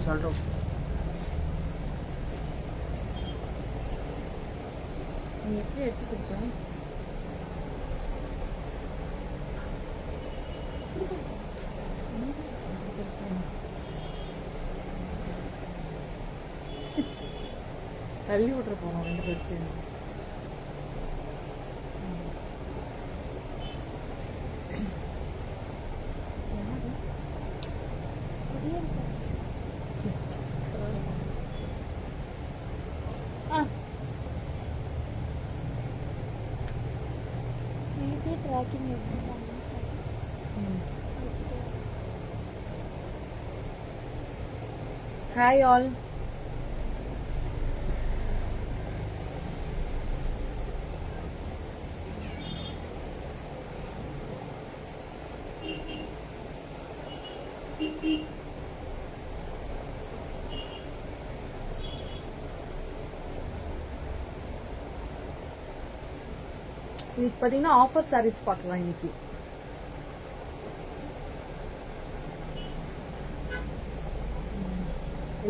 சொல்றோம். நீ எப்படி எடுத்து கொடுத்த? தள்ளி விட்டுற போனோம் 2 பேர் சேர்ந்து. Hi all. இன்னைக்கு பாத்தீங்கன்னா ஆஃபர் சாரீஸ் பார்க்கலாம். இன்னைக்கு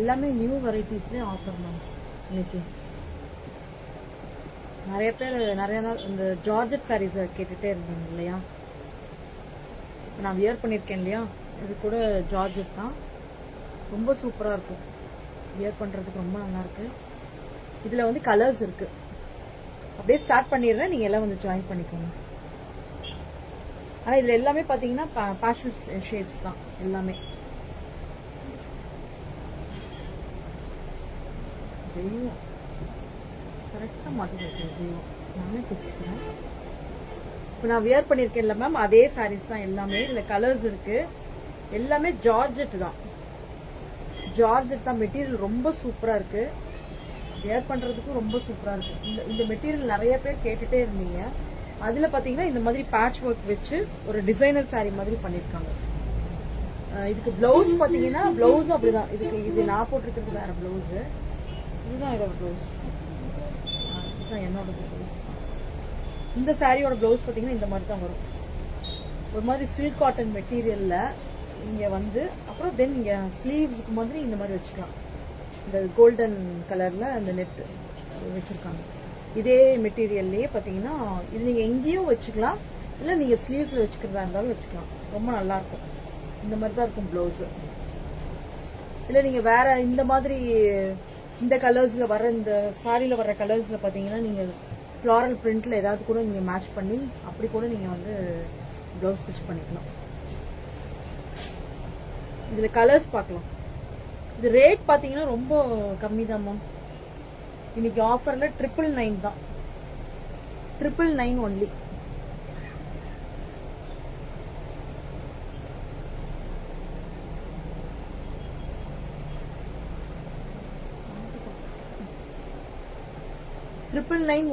எல்லாமே நியூ வெரைட்டிஸ்லேயே ஆஃபர் மேம். இன்னைக்கு நிறைய பேர் நிறைய நாள் இந்த ஜார்ஜெட் சாரீஸ் கேட்டுட்டே இருந்தீங்க இல்லையா? இப்போ நான் வியர் பண்ணியிருக்கேன் இல்லையா, இது கூட ஜார்ஜெட் தான். ரொம்ப சூப்பராக இருக்கும், வியர் பண்ணுறதுக்கு ரொம்ப நல்லா இருக்கு. இதில் வந்து கலர்ஸ் இருக்கு. அப்படியே ஸ்டார்ட் பண்ணிடுறேன், நீங்கள் எல்லாம் வந்து ஜாயின் பண்ணிக்கோங்க. ஆனால் இதில் எல்லாமே பார்த்தீங்கன்னா பேஷன் ஷேட்ஸ் தான் எல்லாமே. தெய்வம் கரெக்டாக மாட்டிருக்கேன், தெய்வம் நானே பிடிச்சிக்கிறேன். இப்போ நான் வியர் பண்ணியிருக்கேன்ல மேம், அதே சாரீஸ் தான் எல்லாமே. இதில் கலர்ஸ் இருக்கு, எல்லாமே ஜார்ஜெட் தான். ஜார்ஜெட் தான் மெட்டீரியல், ரொம்ப சூப்பராக இருக்கு. வியர் பண்ணுறதுக்கும் ரொம்ப சூப்பராக இருக்கு. இந்த மெட்டீரியல் நிறைய பேர் கேட்டுட்டே இருந்தீங்க. அதில் பார்த்தீங்கன்னா இந்த மாதிரி பேட்ச் ஒர்க் வச்சு ஒரு டிசைனர் சாரீ மாதிரி பண்ணியிருக்காங்க. இதுக்கு பிளவுஸ் பார்த்தீங்கன்னா பிளவுஸும் அப்படிதான். இது நான் போட்டிருக்கிறது வேற பிளவுஸ், இதுதான் என்னோட பிளவுஸ். இதுதான் என்னோட பிளவுஸ். இந்த சாரியோட பிளவுஸ் பார்த்தீங்கன்னா இந்த மாதிரி தான் வரும். ஒரு மாதிரி சில்க் காட்டன் மெட்டீரியல்ல இங்க வந்து அப்புறம் தென் இங்க ஸ்லீவ்ஸ்க்கு மாதிரி இந்த மாதிரி வச்சுக்கலாம். இந்த கோல்டன் கலர்ல அந்த நெட் வச்சிருக்காங்க. இதே மெட்டீரியல்லையே பாத்தீங்கன்னா இது நீங்க எங்கேயும் வச்சுக்கலாம், இல்ல நீங்க ஸ்லீவ்ஸ்ல வச்சுக்கிறதா இருந்தாலும் வச்சுக்கலாம். ரொம்ப நல்லா இருக்கும். இந்த மாதிரி தான் இருக்கும் பிளவுஸ். இல்ல நீங்க வேற இந்த மாதிரி இந்த கலர்ஸ்ல வர இந்த சாரியில வர்ற கலர்ஸ்ல பாத்தீங்கன்னா நீங்க ஃபிளாரல் பிரிண்ட்ல ஏதாவது கூட நீங்க மேட்ச் பண்ணி அப்படி கூட நீங்க வந்து பிளவுஸ் ஸ்டிச் பண்ணிக்கலாம். இதுல கலர்ஸ் பார்க்கலாம். இது ரேட் பாத்தீங்கன்னா ரொம்ப கம்மி தான் மேம். இன்னைக்கு ஆஃபர்ல 999 தான். 999 ஒன்லி.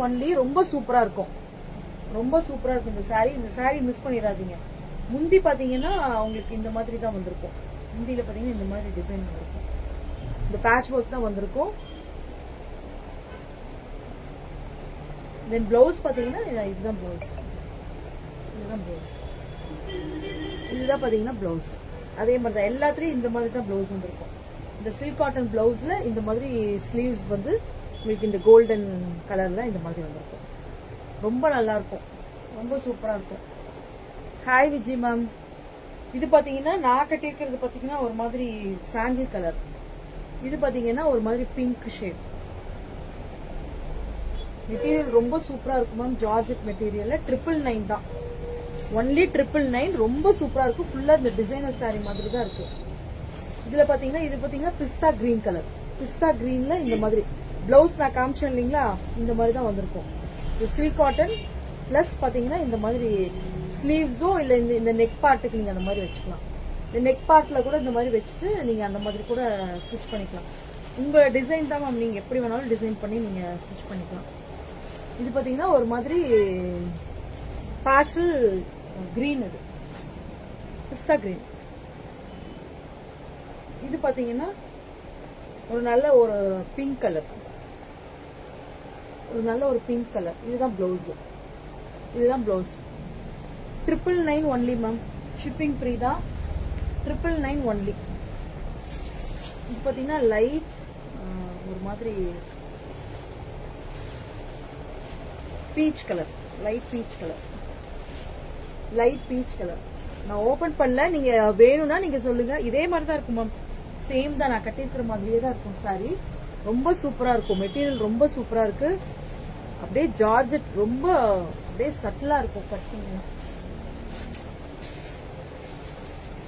ஒன்லி. ரொம்ப சூப்பரா இருக்கும், ரொம்ப சூப்பரா இருக்கும் இந்த சாரி. இந்த சாரி மிஸ் பண்ணிடாதீங்க. முந்தி பாத்தீங்கன்னா உங்களுக்கு இந்த மாதிரி தான் வந்திருக்கும். முந்தியில பாத்தீங்கன்னா இந்த மாதிரி டிசைன் வந்திருக்கும். இந்த பேட்ச் ஒர்க் தான் வந்திருக்கும். தென் பிளவுஸ் பாத்தீங்கன்னா இதுதான் பிளவுஸ். இதுதான் பிளவுஸ். இதுதான் பாத்தீங்கன்னா பிளவுஸ். அதே மாதிரி தான் எல்லாத்துலயும் இந்த மாதிரி தான் பிளவுஸ் வந்திருக்கும். இந்த சில்க் காட்டன் பிளவுஸ்ல இந்த மாதிரி ஸ்லீவ்ஸ் வந்து உங்களுக்கு இந்த கோல்டன் கலர்ல இந்த மாதிரி வந்திருக்கும். ரொம்ப நல்லா இருக்கும், ரொம்ப சூப்பரா இருக்கும். Hi Vijay ma'am. இது பாத்தீங்கன்னா நான் கட்டியிருக்கிறது பாத்தீங்கன்னா ஒரு மாதிரி சாண்டில் கலர். இது பாத்தீங்கன்னா ஒரு மாதிரி பிங்க் ஷேட். மெட்டீரியல் ரொம்ப சூப்பரா இருக்கும் மேம். ஜார்ஜெட் மெட்டீரியல்ல 999 தான். ஒன்லி 999. ரொம்ப சூப்பரா இருக்கும். ஃபுல்லா இந்த டிசைனர் சாரி மாதிரி தான் இருக்கு. இதுல பாத்தீங்கன்னா இது பாத்தீங்கன்னா பிஸ்தா கிரீன் கலர். பிஸ்தா கிரீன்ல இந்த மாதிரி பிளவுஸ் நான் காமிச்சேன் இல்லைங்களா, இந்த மாதிரி தான் வந்திருக்கும். இது சில்க் காட்டன் பிளஸ் பாத்தீங்கன்னா இந்த மாதிரி ஸ்லீவ்ஸோ இல்ல இந்த நெக் பார்ட்டுக்கு நீங்க அந்த மாதிரி வச்சுக்கலாம். இந்த நெக் பார்ட்ல கூட இந்த மாதிரி வச்சுட்டு நீங்க அந்த மாதிரி கூட ஸ்டிச் பண்ணிக்கலாம். உங்க டிசைன் தான் மேம், நீங்க எப்படி வேணாலும் டிசைன் பண்ணி நீங்க ஸ்டிச் பண்ணிக்கலாம். இது பாத்தீங்கன்னா ஒரு மாதிரி பாஷல் கிரீன், இது பிஸ்தா கிரீன். இது பாத்தீங்கன்னா ஒரு நல்ல ஒரு பிங்க் கலர், ஒரு நல்ல ஒரு பிங்க் கலர். இதுதான் பிளவுஸ். இதுதான் blouse. 999 only ma'am. Shipping free தான். 999 ஒன்லி. இது பாத்தீங்கன்னா லைட் ஒரு மாதிரி peach colour, light peach colour, light peach colour. நான் ஓபன் பண்ணல, நீங்க வேணும்னா நீங்க சொல்லுங்க. இதே மாதிரி தான் இருக்கும் மேம், சேம் தான், நான் கட்டிருக்கிற மாதிரியே தான் இருக்கும் சாரி. ரொம்ப சூப்பரா இருக்கும், மெட்டீரியல் ரொம்ப சூப்பரா இருக்கு. அப்படியே ஜார்ஜெட் ரொம்ப அப்படியே சட்டிலா இருக்கும் கட்டிங்க.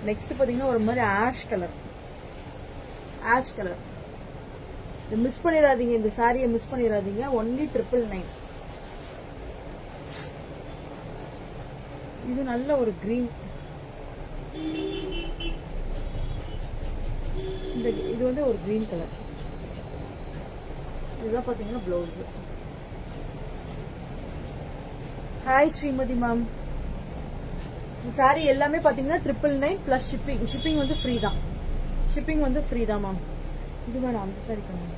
நெக்ஸ்ட் பாத்தீங்கன்னா ஒரு மாதிரி ஆஷ் கலர், ஆஷ் கலர். இது மிஸ் பண்ணிடாதீங்க, இந்த சாரியை மிஸ் பண்ணிடாதீங்க. ஒன்லி 999. இது நல்ல ஒரு கிரீன், இது வந்து ஒரு கிரீன் கலர். இதுதான் பாத்தீங்கன்னா பிளவுஸ். Hi Srimathi ma'am. இந்த சாரி எல்லாமே பாத்தீங்கன்னா 999 பிளஸ் ஷிப்பிங். ஷிப்பிங் வந்து ஃப்ரீ தான், ஷிப்பிங் வந்து ஃப்ரீ தான் மேம். இது வேணும் அந்த சாரி பண்ணுங்க.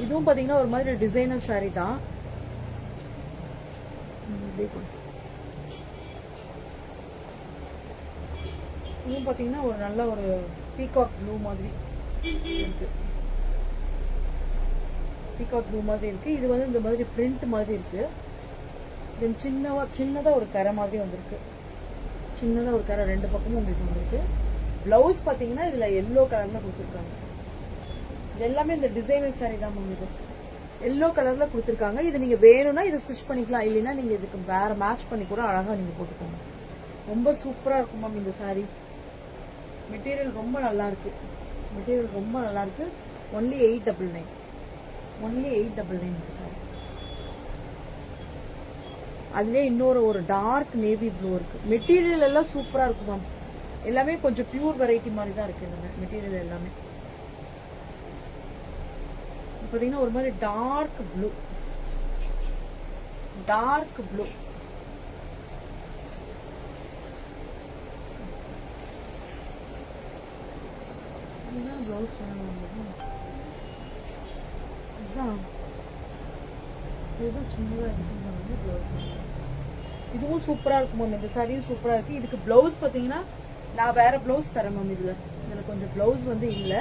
இதுவும் பாத்தீங்கன்னா ஒரு மாதிரி டிசைனர் சாரி தான். இதுவும் பாத்தீங்கன்னா ஒரு நல்ல ஒரு பீகாக் ப்ளூ மாதிரி இருக்கு, பீகாக் ப்ளூ மாதிரி இருக்கு. இது வந்து இந்த மாதிரி பிரிண்ட் மாதிரி இருக்கு. தென் சின்னதா ஒரு கரை மாதிரி வந்திருக்கு, சின்னதா ஒரு கரை ரெண்டு பக்கமும் உங்களுக்கு வந்திருக்கு. பிளவுஸ் பாத்தீங்கன்னா இதுல எல்லோ கலர்ல கொடுத்துருக்காங்க. இது எல்லாமே இந்த டிசைனர் சாரி தான் மேம். இது எல்லோ கலர்ல கொடுத்துருக்காங்க. இது நீங்க வேணும்னா இதை ஸ்டிச் பண்ணிக்கலாம், இல்லைன்னா நீங்க இதுக்கு வேற மேட்ச் பண்ணி கூட அழகா நீங்க போட்டுக்கோங்க. ரொம்ப சூப்பரா இருக்கும் மேம் இந்த சாரி. மெட்டீரியல் ரொம்ப நல்லா இருக்கு, மெட்டீரியல் ரொம்ப நல்லா இருக்கு. Only 899, only 899 sorry. அதுலயே இன்னொரு ஒரு டார்க் நேவி ப்ளூ இருக்கு. மெட்டீரியல் எல்லாம் சூப்பரா இருக்கு மேம். எல்லாமே கொஞ்சம் பியூர் வெரைட்டி மாதிரி தான் இருக்கு இந்த மெட்டீரியல் எல்லாமே. பாத்தீங்கன்னா ஒரு மாதிரி dark blue, dark blue. Blouse இதுவும் சூப்பரா இருக்கும் மேம். இந்த சாரியும் சூப்பரா இருக்கு. இதுக்கு பிளவுஸ் பாத்தீங்கன்னா நான் வேற பிளவுஸ் தரேன் மேம். இதுல கொஞ்சம் பிளவுஸ் வந்து இல்ல,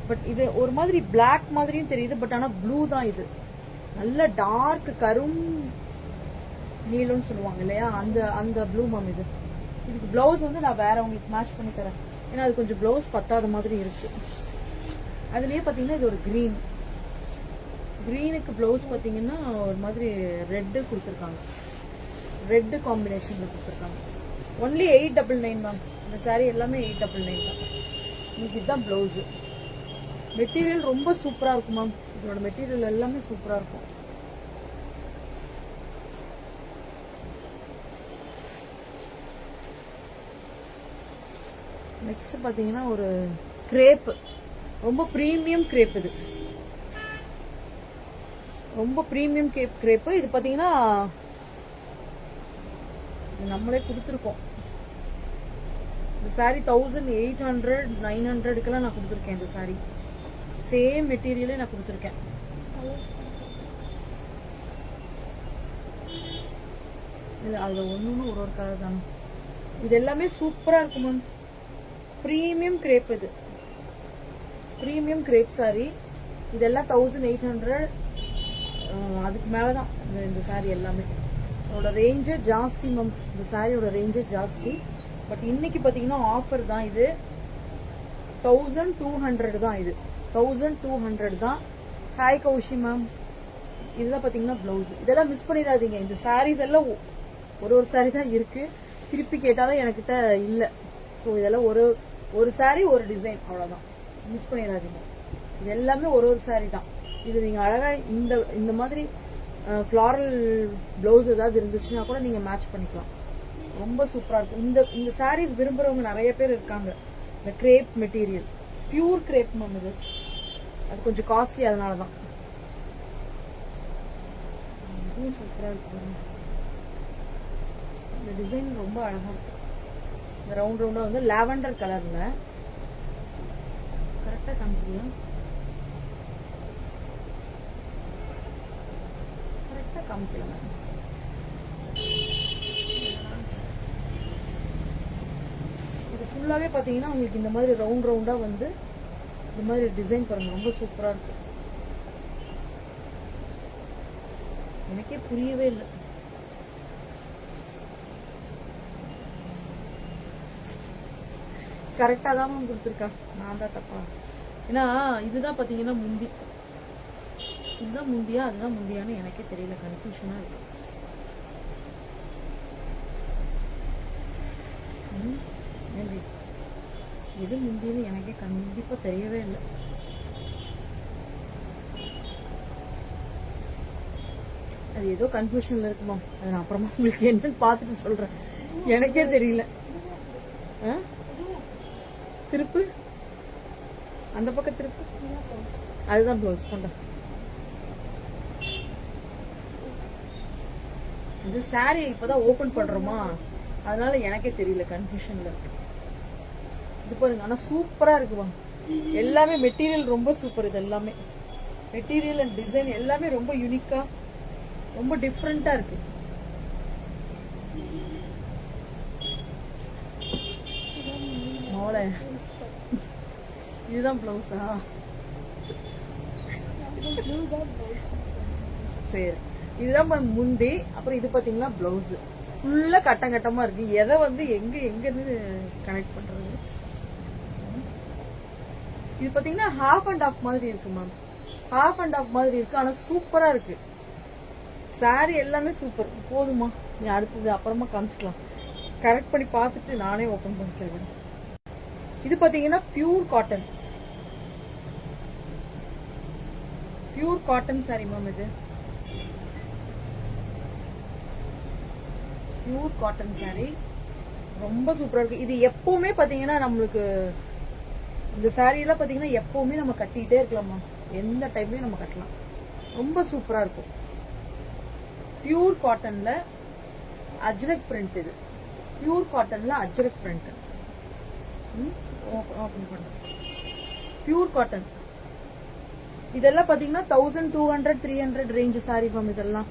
பட் இது ஒரு மாதிரி பிளாக் மாதிரியும் தெரியுது. பட் ஆனா ப்ளூ தான். இது நல்ல டார்க் கரும் நீலம்னு சொல்லுவாங்க இல்லையா, அந்த அந்த ப்ளூ மேம். இதுக்கு பிளவுஸ் வந்து நான் வேற உங்களுக்கு மேட்ச் பண்ணி தரேன், ஏன்னா அது கொஞ்சம் பிளவுஸ் பத்தாத மாதிரி இருக்கு. அதுலயே பாத்தீங்கன்னா இது ஒரு கிரீன், கிரீனுக்கு பிளவுஸ் பாத்தீங்கன்னா ஒரு மாதிரி ரெட் கொடுத்துருக்காங்க, ரெட் காம்பினேஷன்ல கொடுத்துருக்காங்க. Only 899 ma'am. இந்த சாரி எல்லாமே 899 தான். இன்னைக்கு இதுதான் பிளவுஸ். மெட்டீரியல் ரொம்ப சூப்பரா இருக்கும் மேம். இதோட மெட்டீரியல் எல்லாமே சூப்பரா இருக்கும். நெக்ஸ்ட் பாத்தீங்கன்னா ஒரு கிரேப், ரொம்ப பிரீமியம் கிரேப். இது ரொம்ப பிரீமியம் கிரேப். இது பாத்தீங்கன்னா நம்மளே கொடுத்துருக்கோம். இந்த சாரி 1800 900க்கெல்லாம் நான் கொடுத்துருக்கேன். இந்த சாரி சேம் மெட்டீரியலே நான் கொடுத்துருக்கேன். அதுல ஒண்ணு ஒரு கலர் தானே. இது எல்லாமே சூப்பரா இருக்கும் மேம். Premium crepe. இது பிரீமியம் கிரேப் சாரி. இதெல்லாம் 1800, அதுக்கு மேலதான் இந்த சாரி எல்லாமே. அதோட ரேஞ்சு ஜாஸ்தி மேம். இந்த சாரியோட ரேஞ்சு ஜாஸ்தி. பட் இன்னைக்கு பாத்தீங்கன்னா ஆஃபர் தான். இது 1200 தான். இது 1200 தான். Hi Koushi ma'am. இதுதான் பாத்தீங்கன்னா பிளவுஸ். இதெல்லாம் மிஸ் பண்ணிடாதீங்க. இந்த சாரீஸ் எல்லாம் ஒரு சாரி தான் இருக்கு. திருப்பி கேட்டாலும் எனக்கிட்ட இல்ல. ஸோ இதெல்லாம் ஒரு சாரி ஒரு டிசைன், அவ்வளவுதான். மிஸ் பண்ணிடாதீங்க. இது எல்லாமே ஒரு சாரி தான். இது நீங்க அழகா இந்த மாதிரி ஃபிளாரல் பிளவுஸ் ஏதாவது இருந்துச்சுன்னா கூட நீங்க மேட்ச் பண்ணிக்கலாம். ரொம்ப சூப்பரா இருக்கும். இந்த சாரீஸ் விரும்புறவங்க நிறைய பேர் இருக்காங்க. இந்த crepe material pure crepe ma'am. அது கொஞ்சம் காஸ்ட்லி, அதனாலதான். இதுவும் சூப்பரா இருக்கு. இந்த டிசைன் ரொம்ப அழகா இருக்கு. இந்த ரவுண்ட் ரவுண்டா வந்து லாவெண்டர் கலர்ல கரெக்டா காமிக்கிறேன். கரெக்டா காமிக்கலாம். ஃபுல்லாவே பாத்தீங்கன்னா உங்களுக்கு இந்த மாதிரி ரவுண்ட் ரவுண்டா வந்து இந்த மாதிரி டிசைன் பாருங்க, ரொம்ப சூப்பரா இருக்கு. எனக்கே புரியவே இல்லை. கரெக்டா தான் கொடுத்துருக்கா, நான் தான் தப்பா? ஏன்னா இதுதான் பாத்தீங்கன்னா முந்தி, இதுதான் முந்தியா அதுதான் முந்தியான்னு எனக்கே தெரியல, கன்ஃபியூஷனா இருக்கு. எது முந்தின்னு எனக்கே கண்டிப்பா தெரியவே இல்லை. அது ஏதோ கன்ஃபியூஷன்ல இருக்குமா, அது நான் அப்புறமா உங்களுக்கு என்னன்னு பார்த்துட்டு சொல்றேன், எனக்கே தெரியல. திருப்பு, அந்த பக்கம் திருப்பு, அதுதான் ப்ளவுஸ். கொண்ட இது சாரி இப்பதான் ஓபன் பண்றோமா, அதனால எனக்கே தெரியல, கன்ஃபியூஷன்ல இருக்கு. இது பாருங்க, ஆனா சூப்பரா இருக்குவா. எல்லாமே மெட்டீரியல் ரொம்ப சூப்பர். இது எல்லாமே மெட்டீரியல் அண்ட் டிசைன் எல்லாமே ரொம்ப யூனிக்கா, ரொம்ப டிஃப்ரெண்டா இருக்கு. இதுதான் பிளவுஸா? சரி, இதுதான் முந்தி. அப்புறம் இது பாத்தீங்கன்னா பிளவுஸ் ஃபுல்லா கட்டம் கட்டமா இருக்கு. எதை வந்து எங்க எங்கன்னு கனெக்ட் பண்றது? இது பாத்தீங்கன்னா ஹாஃப் அண்ட் ஆஃப் மாதிரி இருக்கு மேம், ஹாஃப் அண்ட் ஆஃப் மாதிரி இருக்கு. ஆனா சூப்பரா இருக்கு. சாரி எல்லாமே சூப்பர். போதுமா, நீ அடுத்தது அப்புறமா காமிச்சுக்கலாம். கரெக்ட் பண்ணி பார்த்துட்டு நானே ஓபன் பண்ணிக்கிறேன். இது பாத்தீங்கன்னா pure cotton, pure cotton sorry ma'am. இது பியூர் காட்டன் சாரி, ரொம்ப சூப்பரா இருக்கு. இது எப்பவுமே பாத்தீங்கன்னா நம்மளுக்கு இந்த சாரி எல்லாம் பாத்தீங்கன்னா எப்பவுமே நம்ம கட்டிட்டே இருக்கலாமா, எந்த டைம்லயும் நம்ம கட்டலாம். ரொம்ப சூப்பரா இருக்கும். பியூர் காட்டன்ல அஜ்ரக் பிரிண்ட். இது பியூர் காட்டன்ல அஜ்ரக் பிரிண்ட். பியூர் காட்டன் இதெல்லாம் பாத்தீங்கன்னா 1200 300 ரேஞ்ச் சாரி மேம் இதெல்லாம்.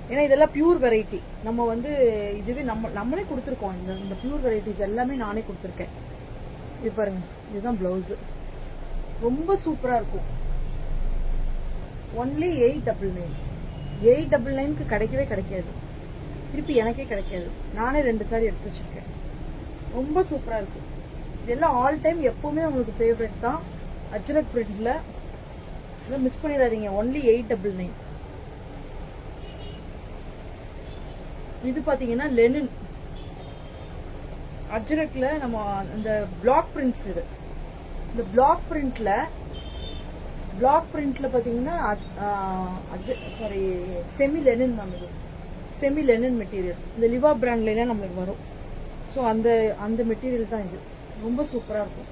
ஏன்னா இதெல்லாம் பியூர் வெரைட்டி. நம்ம வந்து இதுவே நம்மளே கொடுத்துருக்கோம். இந்த பியூர் வெரைட்டிஸ் எல்லாமே நானே கொடுத்துருக்கேன். இது பாருங்க, இதுதான் பிளவுஸ். ரொம்ப சூப்பரா இருக்கும். ஒன்லி 899. 899க்கு கிடைக்கவே கிடைக்காது, திருப்பி எனக்கே கிடைக்காது. நானே 2 சாரி எடுத்து வச்சிருக்கேன். ரொம்ப சூப்பரா இருக்கு. இதெல்லாம் ஆல் டைம் எப்பவுமே உங்களுக்கு ஃபேவரட் தான். அஜ்ரக் பிரிண்ட்ல மிஸ் பண்ணிடாதீங்க. ஒன்லி 899. இது பாத்தீங்கன்னா லெனின் அஜ்ரக்ல நம்ம இந்த பிளாக் பிரிண்ட்ஸ். இது இந்த பிளாக் பிரிண்ட்ல பாத்தீங்கன்னா சாரி செமி லெனின் மேம். இது செமி லெனின் மெட்டீரியல். இந்த லிவா பிராண்ட்ல எல்லாம் நம்மளுக்கு வரும். ஸோ அந்த மெட்டீரியல் தான் இது. ரொம்ப சூப்பரா இருக்கும்,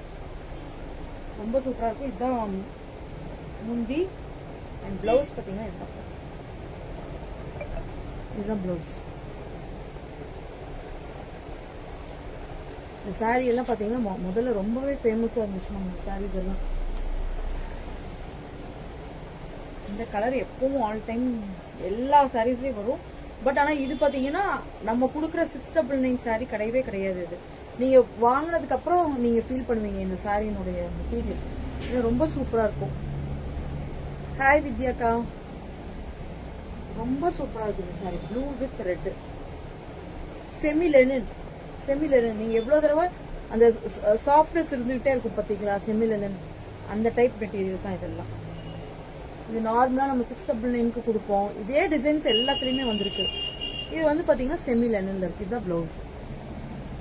ரொம்ப சூப்பரா இருக்கும். இதுதான் முந்தி. அண்ட் பிளவுஸ் பாத்தீங்கன்னா இதுதான் பிளவுஸ். இந்த சாரி எல்லாம் பாத்தீங்கன்னா முதல்ல ரொம்பவே ஃபேமஸா இருந்துச்சு நம்ம சாரீஸ் எல்லாம். இந்த கலர் எப்பவும் ஆல் டைம் எல்லா சாரீஸ்லயும் வரும். பட் ஆனா இது பாத்தீங்கன்னா நம்ம கொடுக்குற 699 சாரி கிடையவே கிடையாது. இது நீங்க வாங்கினதுக்கு அப்புறம் நீங்க ஃபீல் பண்ணுவீங்க இந்த சாரியினுடைய மெட்டீரியல். இது ரொம்ப சூப்பரா இருக்கும். ஹாய் வித்யாக்கா, ரொம்ப சூப்பரா இருக்கு இந்த sorry. Blue with red, semi Lenin. Semi Lenin நீங்க எவ்வளவு தடவை அந்த சாஃப்ட்னஸ் இருந்துகிட்டே இருக்கும் பாத்தீங்களா, செமி லெனின். அந்த டைப் மெட்டீரியல் தான் இதெல்லாம். இது நார்மலா நம்ம 699க்கு கொடுப்போம். இதே டிசைன்ஸ் எல்லாத்துலயுமே வந்திருக்கு. இது வந்து பாத்தீங்கன்னா செமி லெனின்ல இருக்கு. இதுதான் blouse.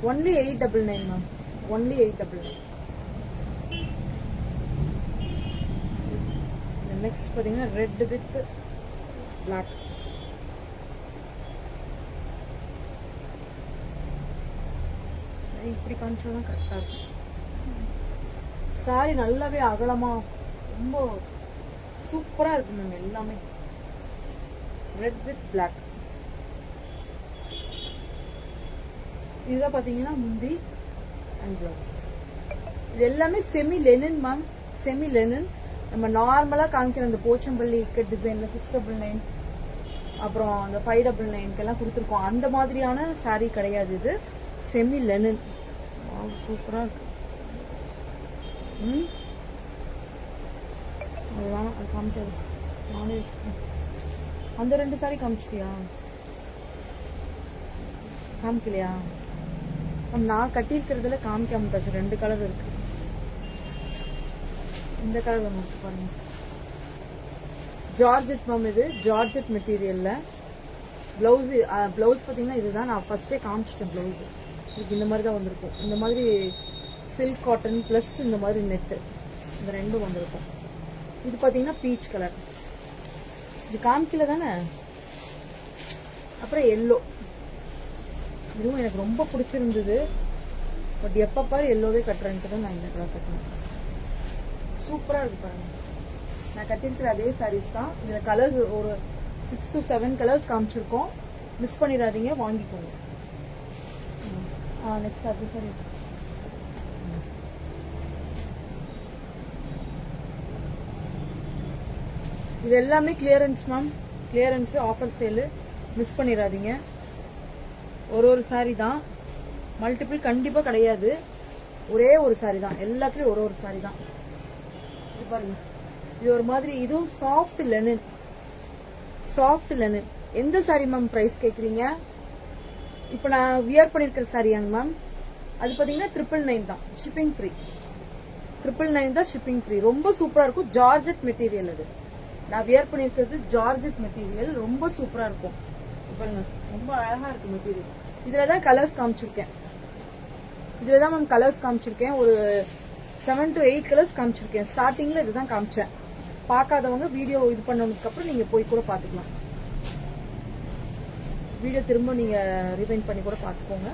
Only 899 ma'am, only 899. Next பாத்தீங்கன்னா ரெட் வித் பிளாக். இப்படி காமிச்சோம்னா கரெக்டா இருக்கும். சாரி நல்லாவே அகலமா ரொம்ப சூப்பரா இருக்கு மேம். எல்லாமே ரெட் வித் பிளாக். இதுதான் பாத்தீங்கன்னா முந்தி அண்ட் பிளவுஸ். இது எல்லாமே semi Lenin ma'am, semi Lenin. நம்ம நார்மலா காமிக்கிற அந்த போச்சம்பள்ளி இக்கட் டிசைன்ல 699 அப்புறம் அந்த 599 எல்லாம் கொடுத்துருக்கோம். அந்த மாதிரியான சாரி கிடையாது. இது செமி லெனின். சூப்பரா இருக்கு. அதுதான் அது காமிக்காது. நானே அந்த 2 சாரி காமிச்சிட்டியா? காமிக்கலையா? நான் கட்டியிருக்கிறதுல காமிக்காம தாச்சு. 2 கலர் இருக்கு. இந்த கலர் ஒன்று பாருங்க. ஜார்ஜெட் மேம், இது ஜார்ஜெட் மெட்டீரியல்ல பிளவுஸ். பிளவுஸ் பார்த்தீங்கன்னா இதுதான் நான் ஃபர்ஸ்டே காமிச்சிட்டேன். பிளவுஸ் இதுக்கு இந்த மாதிரி தான் வந்திருக்கும். இந்த மாதிரி சில்க் காட்டன் ப்ளஸ் இந்த மாதிரி நெட்டு, இந்த 2 வந்திருக்கும். இது பார்த்தீங்கன்னா பீச் கலர். இது காமிக்கல தானே. அப்புறம் எல்லோ, இதுவும் எனக்கு ரொம்ப பிடிச்சிருந்தது. பட் எப்போ பாரு எல்லோவே கட்டுறேன்ட்டு தான் நான் இந்த கலர் கட்டினேன். சூப்பராக இருக்கு பாருங்க. நான் கட்டியிருக்கிற அதே சாரீஸ் தான். இதில் கலர்ஸ் ஒரு 6 to 7 கலர்ஸ் காமிச்சிருக்கோம். மிஸ் பண்ணிடாதீங்க, வாங்கிக்கோங்க. நெக்ஸ்ட் அது சரி. இது எல்லாமே clearance ma'am. Clearance offer sale, miss பண்ணிடாதீங்க. ஒரு சாரி தான், மல்டிபிள் கண்டிப்பா கிடையாது. ஒரே ஒரு சாரி தான், எல்லாத்துலயும் ஒரு சாரி தான். இது பாருங்க, இது ஒரு மாதிரி, இதுவும் சாஃப்ட் லெனின். Soft Lenin. எந்த சாரி மேம் பிரைஸ் கேக்குறீங்க? இப்ப நான் வியர் பண்ணிருக்கிற சாரியாங்க மேம், அது பாத்தீங்கன்னா 999 தான், ஷிப்பிங் ஃப்ரீ. 999 தான் ஷிப்பிங் ஃப்ரீ. ரொம்ப சூப்பரா இருக்கும். Georgette material. அது நான் வியர் பண்ணிருக்கிறது ஜார்ஜெட் மெட்டீரியல். ரொம்ப சூப்பரா இருக்கும் பாருங்க. ரொம்ப அழகா இருக்கு மெட்டீரியல். இதுலதான் கலர்ஸ் காமிச்சிருக்கேன். இதுலதான் மேம் கலர்ஸ் காமிச்சிருக்கேன். ஒரு 7 to 8 கலர்ஸ் காமிச்சிருக்கேன். ஸ்டார்டிங்ல இதுதான் காமிச்சேன். பார்க்காதவங்க வீடியோ இது பண்ணதுக்கு அப்புறம் நீங்க போய் கூட பாத்துக்கலாம். வீடியோ திரும்ப நீங்க ரிவைண்ட் பண்ணி கூட பாத்துக்கோங்க.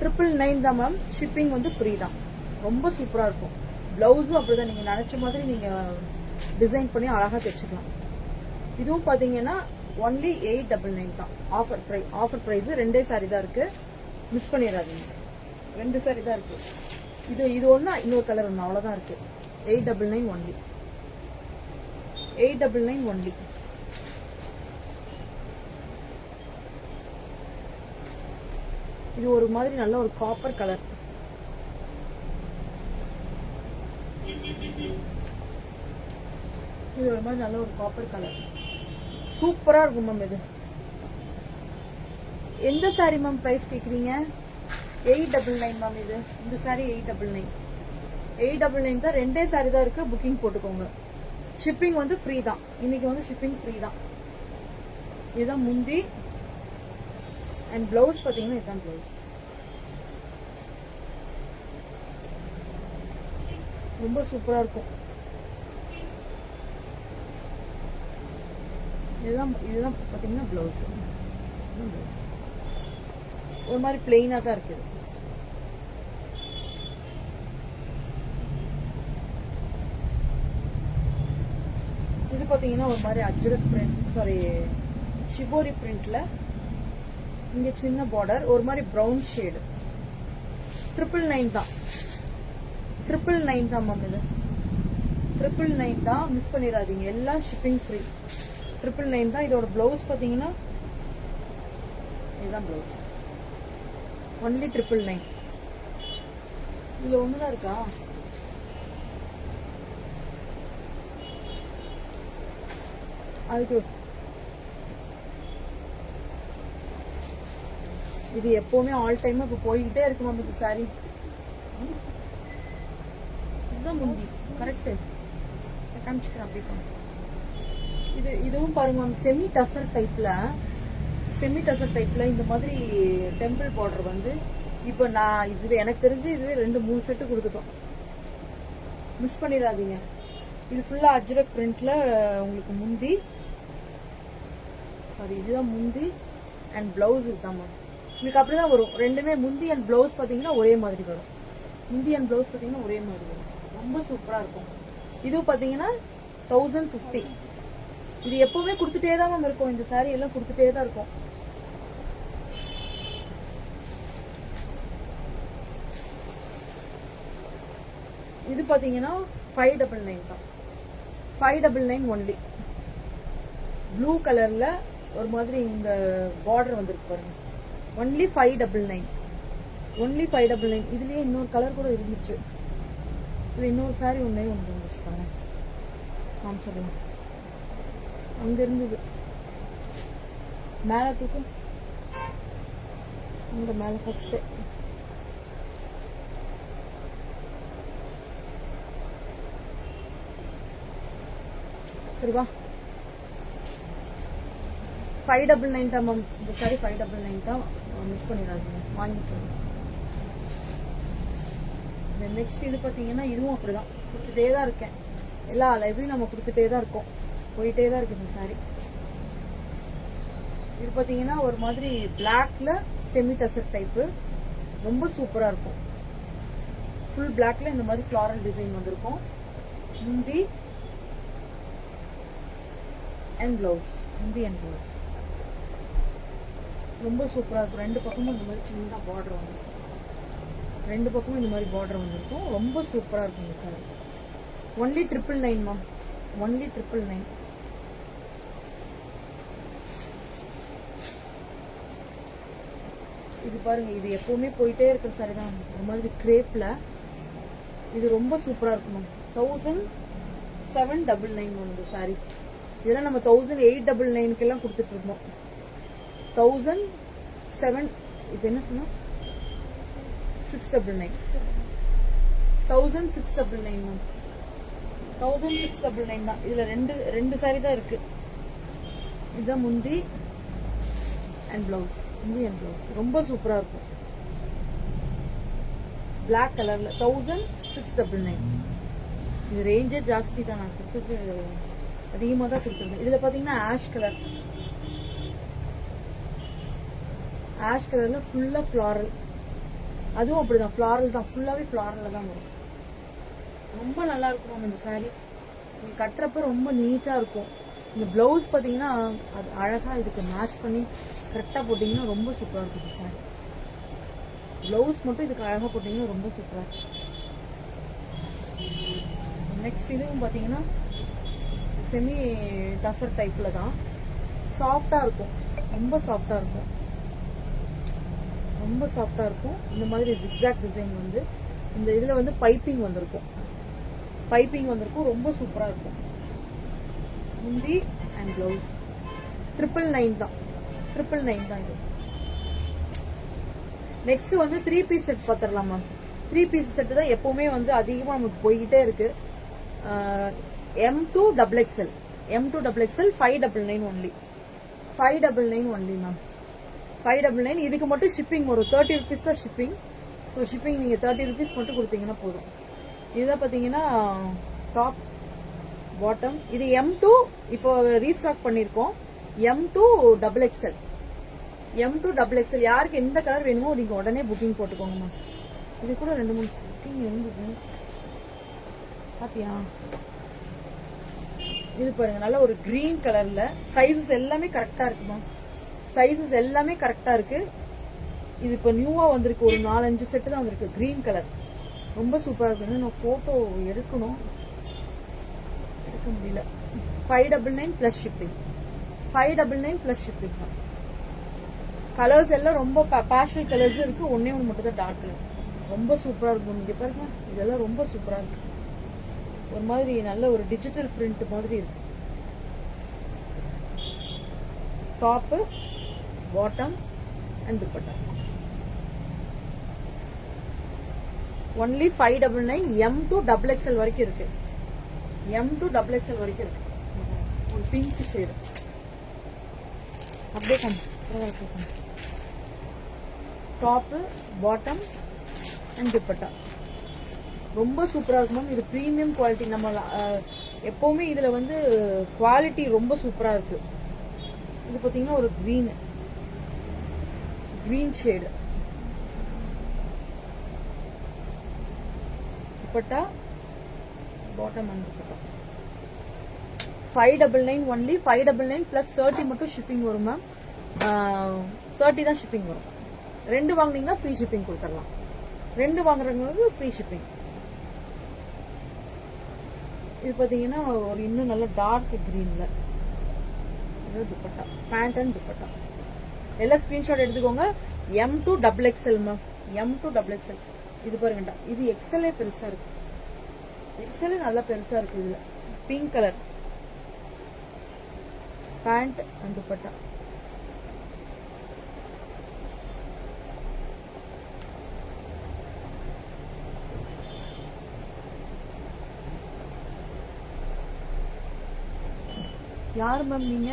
999 தான் மேம். ஷிப்பிங் வந்து ஃப்ரீ தான். ரொம்ப சூப்பரா இருக்கும். பிளவுஸும் அப்படிதான், நீங்க நினைச்ச மாதிரி நீங்க டிசைன் பண்ணி அழகா தைச்சுக்கலாம். இதுவும் பாத்தீங்கன்னா ஒன்லி 899 தான். Offer price. 2 சாரி தான் இருக்கு, மிஸ் பண்ணிடாதீங்க. 2 சாரி தான் இருக்கு. இது ஒண்ணு, இன்னொரு கலர் ஒண்ணு, அவ்வளவுதான் இருக்கு. 899 ஒன்லி. 899 ஒன்லி. இது ஒரு மாதிரி நல்ல ஒரு காப்பர் கலர். இது ஒரு மாதிரி நல்ல ஒரு காப்பர் கலர். சூப்பரா இருக்கும் மேம். இது எந்த சாரி மேம் பிரைஸ் கேக்குறீங்க? 899 மேம். இது இந்த சாரி 899. 899 தான். 2 சாரி தான் இருக்கு, புக்கிங் போட்டுக்கோங்க. ஷிப்பிங் வந்து ஃப்ரீ தான். இன்னைக்கு வந்து ஷிப்பிங் ஃப்ரீ தான். இதுதான் முந்தி அண்ட் பிளவுஸ் பாத்தீங்கன்னா இதுதான் பிளவுஸ். ரொம்ப சூப்பரா இருக்கும். இதுதான் பாத்தீங்கன்னா பிளவுஸ். ஒரு மாதிரி பிளெயினா தான் இருக்குது. இது பாத்தீங்கன்னா ஒரு மாதிரி அஜ்ரக் பிரிண்ட், சாரி ஷிபோரி பிரிண்ட்ல இங்க சின்ன பார்டர், ஒரு மாதிரி பிரவுன் ஷேடு. 999 தான். 999 தான் மேம். இது 999 தான், மிஸ் பண்ணிடாதீங்க. எல்லாம் ஷிப்பிங் ஃப்ரீ. 999 தான். இதோட பிளவுஸ் பாத்தீங்கன்னா இதுதான் பிளவுஸ். ஒன்லி 999. இதுல ஒண்ணுதான் இருக்கா? அதுக்கு இது எப்பவுமே ஆல் டைம் இப்ப போய்கிட்டே இருக்கு மேம். இது சாரி இதுதான் முந்தி. கரெக்ட், காமிச்சுக்கிறேன். அப்படி இதுவும் பாருங்க மேம். செமி டசர் டைப்ல இந்த மாதிரி டெம்பிள் பார்டர் வந்து இப்ப நான் இது எனக்கு தெரிஞ்சு இதுவே 2-3 செட்டு கொடுத்துட்டோம். மிஸ் பண்ணிடாதீங்க. இது ஃபுல்லா அஜ்ரக் பிரிண்ட்ல உங்களுக்கு முந்தி, சாரி இதுதான் முந்தி அண்ட் பிளவுஸ் இதுதான் மேம். உங்களுக்கு அப்படிதான் வரும். ரெண்டுமே முந்தி அண்ட் பிளவுஸ் பாத்தீங்கன்னா ஒரே மாதிரி வரும். முந்தி அண்ட் பிளவுஸ் பாத்தீங்கன்னா ஒரே மாதிரி வரும். ரொம்ப சூப்பரா இருக்கும். இது பாத்தீங்கன்னா 1050. இது எப்பவுமே கொடுத்துட்டே தான் மேம் இருக்கும். இந்த சாரி எல்லாம் கொடுத்துட்டே தான் இருக்கும். இது பாத்தீங்கன்னா 599 தான். 599 ஒன்லி. ப்ளூ கலர்ல ஒரு மாதிரி இந்த பார்டர் வந்திருக்கு பாருங்க. ஒன்லி 599. ஒன்லி 599. இதுலயே இன்னொரு கலர் கூட இருந்துச்சு. இது இன்னொரு சாரி ஒன்றே ஒன்று இருந்துச்சு பாருங்க, காமிச்சிடலாம். அங்கே இருந்தது மேலே தூக்கு, இந்த மேலே ஃபஸ்ட்டு. சரிவா, 599 தான் மேம். இந்த சாரி 599 தான், மிஸ் பண்ணிடாதீங்க, வாங்கிக்கோங்க. நெக்ஸ்ட் இது பார்த்தீங்கன்னா இதுவும் அப்படிதான், கொடுத்துட்டே தான் இருக்கேன். எல்லா லைவ்லையும் நம்ம கொடுத்துட்டே தான் இருக்கோம், போயிட்டே தான் இருக்கு இந்த சாரி. இது பார்த்தீங்கன்னா ஒரு மாதிரி பிளாக்ல செமி டசர் டைப்பு, ரொம்ப சூப்பராக இருக்கும். ஃபுல் பிளாக்ல இந்த மாதிரி ஃப்ளாரல் டிசைன் வந்திருக்கும். முந்தி அண்ட் பிளவுஸ், முந்தி அண்ட் பிளவுஸ் ரொம்ப சூப்பராக இருக்கும். ரெண்டு பக்கமும் இந்த மாதிரி சின்ன பார்டர் வந்துருக்கும், ரெண்டு பக்கமும் இந்த மாதிரி பார்டர் வந்துருக்கும். ரொம்ப சூப்பராக இருக்கும் இந்த சாரி. Only 999 ma'am, only 999. இது பாருங்க, இது எப்பவுமே போயிட்டே இருக்கிற சாரி தான். ஒரு மாதிரி கிரேப்ல இது ரொம்ப சூப்பரா இருக்கும் மேம். 1799 இந்த சாரி. இதெல்லாம் நம்ம 1899 எல்லாம் கொடுத்துட்டு இருந்தோம். 1007 இப்போ என்ன சொன்னா 699, 1699 மேம். 1699 தான். இதுல ரெண்டு சாரி தான் இருக்கு. இதுதான் முந்தி அண்ட் பிளவுஸ், முந்தி அண்ட் பிளவுஸ் ரொம்ப சூப்பரா இருக்கும். பிளாக் கலர்ல 1699. இது ரேஞ்சே ஜாஸ்தி தான், நான் கொடுத்தது அதிகமாக தான் கொடுத்துருந்தேன். இதுல பாத்தீங்கன்னா ஆஷ் கலர், ஆஷ் கலர்ல ஃபுல்லா ஃபிளாரல், அதுவும் அப்படிதான் ஃபிளாரல் தான், ஃபுல்லாவே ஃபிளாரல்ல தான் வரும். ரொம்ப நல்லா இருக்கும் இந்த சாரி. கட்டுறப்ப ரொம்ப நீட்டா இருக்கும். இந்த பிளவுஸ் பாத்தீங்கன்னா அது அழகா இதுக்கு மேட்ச் பண்ணி கரெக்டா போட்டீங்கன்னா ரொம்ப சூப்பரா இருக்கும் இந்த சாரி. பிளவுஸ் மட்டும் இதுக்கு அழகா போட்டீங்கன்னா ரொம்ப சூப்பரா இருக்கும். நெக்ஸ்ட் இதுவும் பாத்தீங்கன்னா செமி டசர் டைப்ல தான், சாஃப்டா இருக்கும், ரொம்ப சாஃப்டா இருக்கும், ரொம்ப சாஃப்டா இருக்கும். இந்த மாதிரி ஜிக்ஸாக் டிசைன் வந்து இந்த இதுல வந்து பைப்பிங் வந்திருக்கும், பைப்பிங் வந்திருக்கும், ரொம்ப சூப்பரா இருக்கும். முந்தி அண்ட் பிளவுஸ் 999 தான், 999 தான் இது. நெக்ஸ்ட் வந்து 3 பீஸ் செட் பாத்திரலாம் மேம். 3 பீஸ் செட் தான் எப்பவுமே வந்து அதிகமா நமக்கு போய்கிட்டே இருக்கு. M2 XXL, M2 XXL 599 only, 599 only ma'am. 599. இதுக்கு மட்டும் ஷிப்பிங் வரும், 30 rupees தான் ஷிப்பிங். ஸோ ஷிப்பிங் நீங்க 30 rupees மட்டும் கொடுத்தீங்கன்னா போதும். இதுதான் பாத்தீங்கன்னா டாப் பாட்டம். இது M2 இப்போ ரீஸ்டாக் பண்ணிருக்கோம். M2 XXL, M2 XXL. யாருக்கு எந்த கலர் வேணுமோ நீங்க உடனே புக்கிங் போட்டுக்கோங்க மேம். இது கூட 2-3 புக்கிங் இருந்தது பாத்தியா. இது பாருங்க, நல்ல ஒரு கிரீன் கலர்ல, சைஸஸ் எல்லாமே கரெக்டா இருக்கு மேம், சைஸஸ் எல்லாமே கரெக்டா இருக்கு. இது இப்ப நியூவா வந்திருக்கு, ஒரு 4-5 செட் தான் வந்திருக்கு. கிரீன் கலர் ரொம்ப சூப்பரா இருக்கு. நான் போட்டோ எடுக்கணும், எடுக்க முடியல. 599 plus shipping, 599 plus shipping. Colours எல்லாம் ரொம்ப பேஷனல் கலர்ஸ் இருக்கு, ஒன்னே ஒன்று மட்டும் தான் டார்க் கலர். ரொம்ப சூப்பரா இருக்கும். இங்க பாருங்க, இதெல்லாம் ரொம்ப சூப்பரா இருக்கு. ஒரு மாதிரி நல்ல ஒரு டிஜிட்டல் பிரிண்ட் மாதிரி இருக்கு. Top, bottom and dupatta. Only 599. M2 XXL வரைக்கும் இருக்கு, M2 XXL வரைக்கும் இருக்கு. ஒரு பிங்க் ஷேடு அப்படியே டாப், பாட்டம் அண்ட் துப்பட்டா ரொம்ப சூப்பரா இருக்கும். இது பிரீமியம் குவாலிட்டி. நம்ம எப்பவுமே இதுல வந்து குவாலிட்டி ரொம்ப சூப்பரா இருக்கு. இது பாத்தீங்கன்னா ஒரு green shade dupatta, bottom and dupatta. 599 only, 599 plus 30 மட்டும் ஷிப்பிங் வரும் மேம். 30 தான் ஷிப்பிங் வரும். 2 வாங்குனீங்கன்னா ஃப்ரீ ஷிப்பிங் கொடுத்துடலாம். 2 வாங்குறவங்களுக்கு ஃப்ரீ ஷிப்பிங். இது பாத்தீங்கன்னா ஒரு இன்னும் நல்ல டார்க் கிரீன்ல துப்பட்டா, பேண்ட் அண்ட் துப்பட்டா. எல்லாம் ஸ்கிரீன்ஷாட் எடுத்துக்கோங்க. M2 XXL ma'am, M2 XXL. இது பாருங்கடா, இது XL பெருசா இருக்கு. எக்ஸல் நல்லா பெருசா இருக்கு. இதுல pink colour pant and dupatta. யாரு மேம் நீங்க?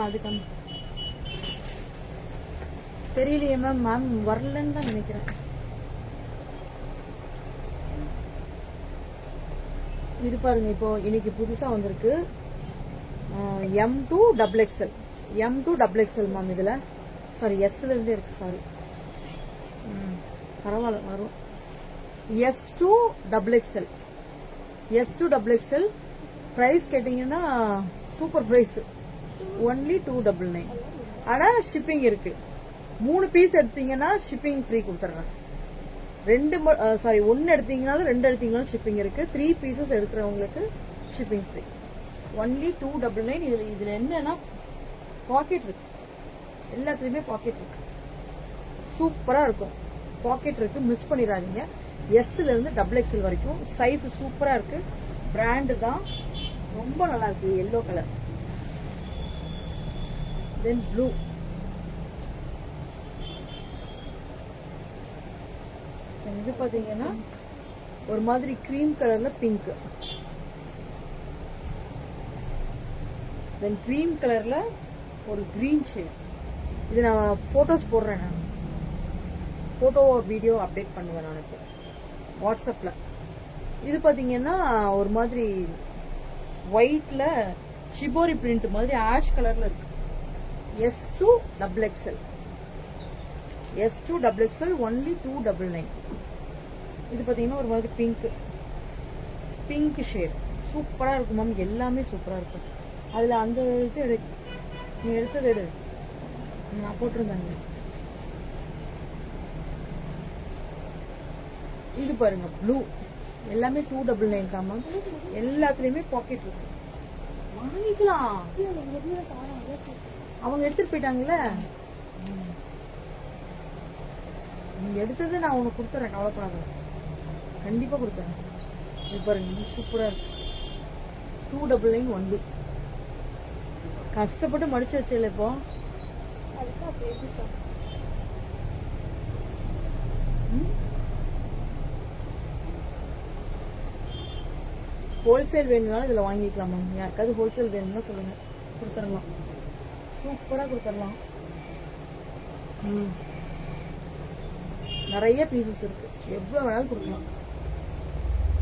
அது கம்மி தெரியலையே மேம். மேம் வரலன்னு தான் நினைக்கிறேன். இது பாருங்க, இப்போ இன்னைக்கு புதுசா வந்திருக்கு M2 XXL. M2 XXL ma'am. இதுல சாரி எஸ்ல இருந்தே இருக்கு. சாரி பரவாயில்ல வரும். S2 XXL. S2 XXL price கேட்டீங்கன்னா சூப்பர் பிரைஸ், ஒன்லி 299. ஆனா ஷிப்பிங் இருக்கு. 3 பீஸ் எடுத்தீங்கன்னா ஷிப்பிங் ஃப்ரீ கொடுத்துட்றேன். 1 எடுத்தீங்கனாலும் 2 எடுத்தீங்கனாலும் ஷிப்பிங் இருக்கு. 3 பீசஸ் எடுக்கிறவங்களுக்கு ஷிப்பிங் ஃப்ரீ, ஒன்லி 299. இதுல என்னன்னா பாக்கெட் இருக்கு, எல்லாத்துலயுமே பாக்கெட் இருக்கு. சூப்பரா இருக்கும். பாக்கெட் இருக்கு, மிஸ் பண்ணிடாதீங்க. எஸ்ல இருந்து XXL வரைக்கும் சைஸ் சூப்பரா இருக்கு. பிராண்டு தான், ரொம்ப நல்லா இருக்கு. எல்லோ கலர், தென் ப்ளூ. இது பாத்தீங்கன்னா ஒரு மாதிரி கிரீம் கலர்ல பிங்க், தென் கிரீம் கலர்ல ஒரு கிரீன் ஷேட். இது நான் போட்டோஸ் போடுறேன். நான் போட்டோ வீடியோ அப்டேட் பண்ணுவேன் நான் இப்போ வாட்ஸ்அப்ல. இது பாத்தீங்கன்னா ஒரு மாதிரி ஒயிட்ல ஷிபோரி பிரிண்ட் மாதிரி ஆஷ் கலர்ல இருக்கு. S2 XXL. S2 XXL only 299. இது பாத்தீங்கன்னா ஒரு மாதிரி பிங்க் ஷேட் சூப்பரா இருக்கும் மேம். எல்லாமே சூப்பரா இருக்கும். அதுல அந்த இது எடு, நீ எடுத்தது எடு, நான் போட்டிருந்தாங்க. இது பாருங்க ப்ளூ, எல்லாமே 299 தான் மேம். எல்லாத்துலயுமே பாக்கெட் இருக்கு, வாங்கிக்கலாம். அவங்க எடுத்துட்டு போயிட்டாங்கல்ல. நீங்க எடுத்தது நான் உனக்கு கொடுத்துறேன், கவலைப்படாத, கண்டிப்பா கொடுத்துறேன். இது பாருங்க, இது சூப்பரா இருக்கு. 299 ஒன்லி. கஷ்டப்பட்டு மடிச்சு வச்சல. இப்போ ஹோல்சேல் வேணும்னாலும் இதுல வாங்கிக்கலாம் மேம். யாருக்காவது ஹோல்சேல் வேணும்னா சொல்லுங்க, கொடுத்துடலாம். சூப்பரா கொடுத்துடலாம். நிறைய பீசஸ் இருக்கு, எவ்வளவு வேணாலும் கொடுக்கலாம்.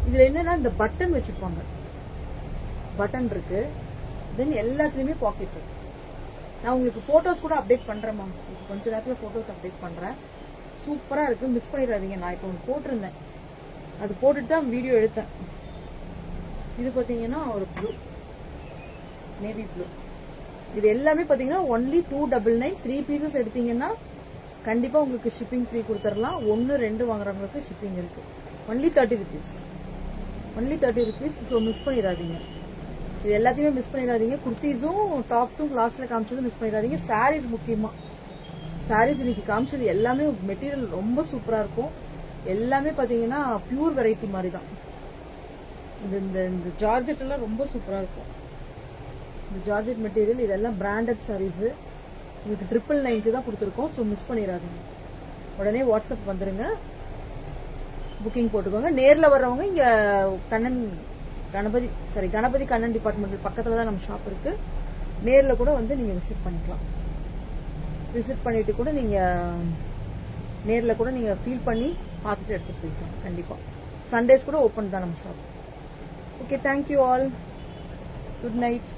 இதுல என்னன்னா இந்த பட்டன் வச்சிருப்பாங்க, பட்டன் இருக்கு. தென் எல்லாத்துலயுமே பாக்கெட் இருக்கு. நான் உங்களுக்கு போட்டோஸ் கூட அப்டேட் பண்றேன் மேம். கொஞ்ச நேரத்துல போட்டோஸ் அப்டேட் பண்றேன். சூப்பரா இருக்கு, மிஸ் பண்ணிடாதீங்க. நான் இப்போ போட்டிருந்தேன், அது போட்டுட்டு தான் வீடியோ எடுத்தேன். இது பாத்தீங்கன்னா ஒரு ப்ளூ, நேவி ப்ளூ. இது எல்லாமே பாத்தீங்கன்னா ஒன்லி 299. 3 பீசஸ் எடுத்தீங்கன்னா கண்டிப்பா உங்களுக்கு ஷிப்பிங் ஃப்ரீ கொடுத்துடலாம். 1, 2 வாங்குறவங்களுக்கு ஷிப்பிங் இருக்கு. Only 30 rupees, only 30 rupees. So miss பண்ணிடாதீங்க. இது எல்லாத்தையுமே மிஸ் பண்ணிடாதீங்க. குர்த்திஸும் டாப்ஸும் லாஸ்ட்ல காமிச்சதும் மிஸ் பண்ணிடாதீங்க. சாரீஸ் முக்கியமா, சாரீஸ் இன்னைக்கு காமிச்சது எல்லாமே மெட்டீரியல் ரொம்ப சூப்பரா இருக்கும். எல்லாமே பாத்தீங்கன்னா பியூர் வெரைட்டி மாதிரி தான். இந்த ஜார்ஜெட் எல்லாம் ரொம்ப சூப்பரா இருக்கும். இந்த ஜார்ஜெட் மெட்டீரியல் இதெல்லாம் பிராண்டட் சாரீஸ். உங்களுக்கு 999 தான் கொடுத்துருக்கோம். ஸோ மிஸ் பண்ணிடாதீங்க. உடனே வாட்ஸ்அப் வந்துருங்க, புக்கிங் போட்டுக்கோங்க. நேர்ல வர்றவங்க இங்க கணபதி கண்ணன் டிபார்ட்மெண்ட் பக்கத்துல தான் நம்ம ஷாப் இருக்கு. நேர்ல கூட வந்து நீங்க விசிட் பண்ணிக்கலாம். விசிட் பண்ணிட்டு கூட நீங்க நேர்ல கூட நீங்க ஃபீல் பண்ணி பார்த்துட்டு எடுத்துட்டு போய்க்கலாம். கண்டிப்பா சண்டேஸ் கூட ஓப்பன் தான் நம்ம shop. Okay, thank you all. Good night.